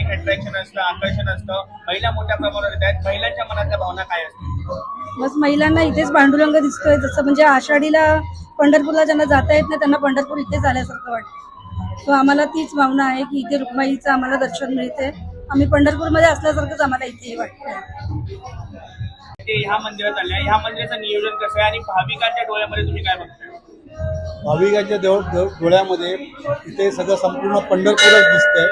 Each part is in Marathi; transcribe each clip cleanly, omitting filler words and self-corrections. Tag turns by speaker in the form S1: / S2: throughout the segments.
S1: एक अट्रॅक्शन असतं, आकर्षण असतं, महिला मोठ्या प्रमाणावर येतात. महिलांच्या मनातल्या भावना काय असतात?
S2: बस महिलांना इथेच पांडुरंग दिसतोय, जसं म्हणजे आषाढीला पंढरपूरला ज्यांना जाता येत नाही त्यांना पंढरपूर इथेच आल्यासारखं वाटतं. तो आम्हाला तीच भावना आहे की इथे रुक्माईचं आम्हाला दर्शन मिळते. आम्ही पंढरपूरमध्ये असल्यासारखंच आम्हाला इथेही वाटतं.
S1: ह्या मंदिरात आल्या, ह्या मंदिराचं नियोजन कसं आहे आणि भाविकांच्या डोळ्यामध्ये तुम्ही काय बघताय?
S3: भाविकांच्या डोळ्यामध्ये इथे सगळं संपूर्ण पंढरपूरच दिसतंय.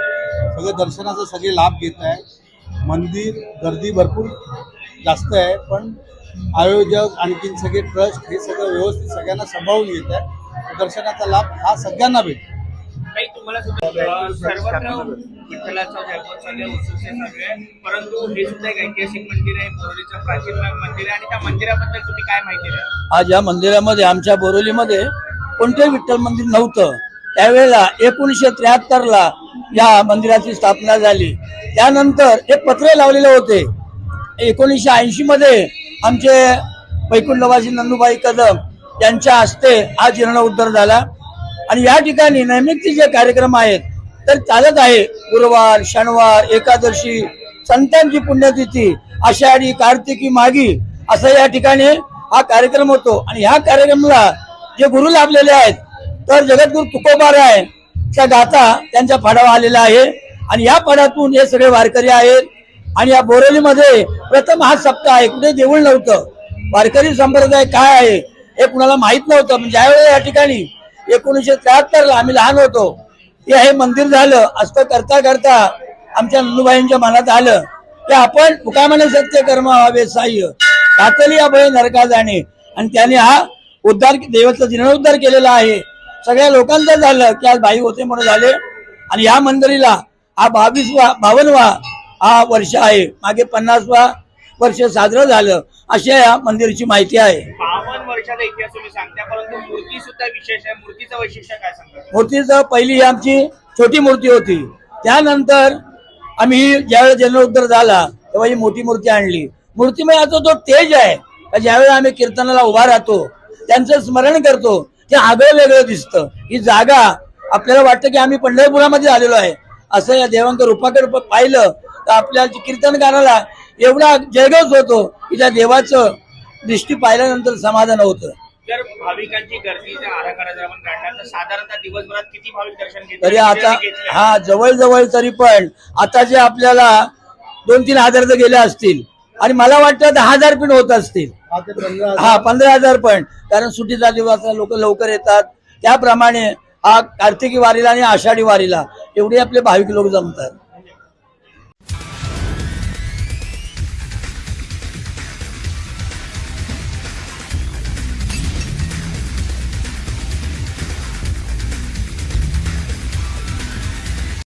S3: सगळं दर्शनाचा सगळे लाभ घेत आहे. मंदिर गर्दी भरपूर जास्त आहे, पण आयोजक आणखीन सगळे ट्रस्ट हे सगळं व्यवस्थित सगळ्यांना सांभाळून घेत आहे. दर्शनाचा लाभ हा सगळ्यांना भेटतो.
S1: काही तुम्हाला सुद्धा सर्वत्र विठ्ठलाचा जन्मोत्सव उत्सव सगळे, परंतु हे सुद्धा एक ऐतिहासिक मंदिर आहे, बोरोलीचं प्राचीन मंदिर आहे आणि त्या मंदिराबद्दल तुम्ही काय माहिती द्या?
S4: आज या मंदिरामध्ये आमच्या बोरोलीमध्ये कोणतेही विठ्ठल मंदिर नव्हतं. त्यावेळेला 1973ला या मंदिराची स्थापना झाली. त्यानंतर एक पत्रे लावलेले होते. 1980 मध्ये आमचे वैकुंठवासी नंदुबाई कदम यांच्या हस्ते हा जीर्णोद्धार झाला आणि या ठिकाणी नैमित्तिक जे कार्यक्रम आहेत तर चालत आहे. गुरुवार, शनिवार, एकादशी, संतांची पुण्यतिथी, आषाढी, कार्तिकी, माघी असं या ठिकाणी हा कार्यक्रम होतो. आणि ह्या कार्यक्रमाला जे गुरु लाभलेले आहेत तर जगद्गुरु तुकोबारायच्या गाथा त्यांच्या फडावा आलेला आहे आणि या फडातून हे सगळे वारकरी आहेत. आणि या बोरोलीमध्ये प्रथम हा सप्ताह आहे. कुठे देऊळ नव्हतं. वारकरी संप्रदाय काय आहे हे कुणाला माहित नव्हतं. म्हणजे ज्यावेळेला या ठिकाणी 1973ला आम्ही लहान होतो हे मंदिर झालं. असं करता करता आमच्या नंदुबाईंच्या मनात आलं की आपण मुकामाने सत्य कर्म व्हावे साह्य कातली अभय नरका जाणे. आणि त्याने हा उद्धार देवाचा जीर्णोद्धार केलेला आहे. सगळ्या लोकांचं झालं की आज भाई होते म्हणून झाले. आणि या मंदिराला हा 52वा हा वर्ष आहे. मागे 50वा वर्ष साजरं झालं अशी या मंदिराची माहिती आहे.
S1: 52 वर्षाचा इतिहास तुम्ही सांगता, परंतु मूर्ती सुद्धा विशेष आहे. मूर्तीचं वैशिष्ट्य काय सांगता?
S4: मूर्तीचं पहिली आमची छोटी मूर्ती होती. त्यानंतर आम्ही ज्यावेळेस जीर्णोद्धार झाला तेव्हा ही मोठी मूर्ती आणली. मूर्तीमध्ये आता तो तेज आहे. ज्यावेळेस आम्ही कीर्तनाला उभा राहतो त्यांचं स्मरण करतो ते आगळं वेगळं दिसतं. ही जागा आपल्याला वाटतं की आम्ही पंढरपुरामध्ये आलेलो आहे असं या देवांच्या रूपाकडे पाहिलं तर आपल्याला कीर्तनकाराला एवढा जयघोष होतो की त्या देवाचं दृष्टी पाहिल्यानंतर समाधान होतं.
S1: जर भाविकांची गर्दीचा आराखडा जर आपण काढला तर साधारणतः दिवसभरात किती भाविक दर्शन घेतात?
S4: तरी आता हा जवळजवळ तरी पण आता जे आपल्याला 2-3 हजार तर गेले असतील आणि मला वाटतं 10,000 पण होत असतील. हा 15,000 पण, कारण सुट्टीचा दिवस लोक लवकर येतात. त्याप्रमाणे हा कार्तिकी वारीला आणि आषाढी वारीला एवढे आपले भाविक लोक जमतात.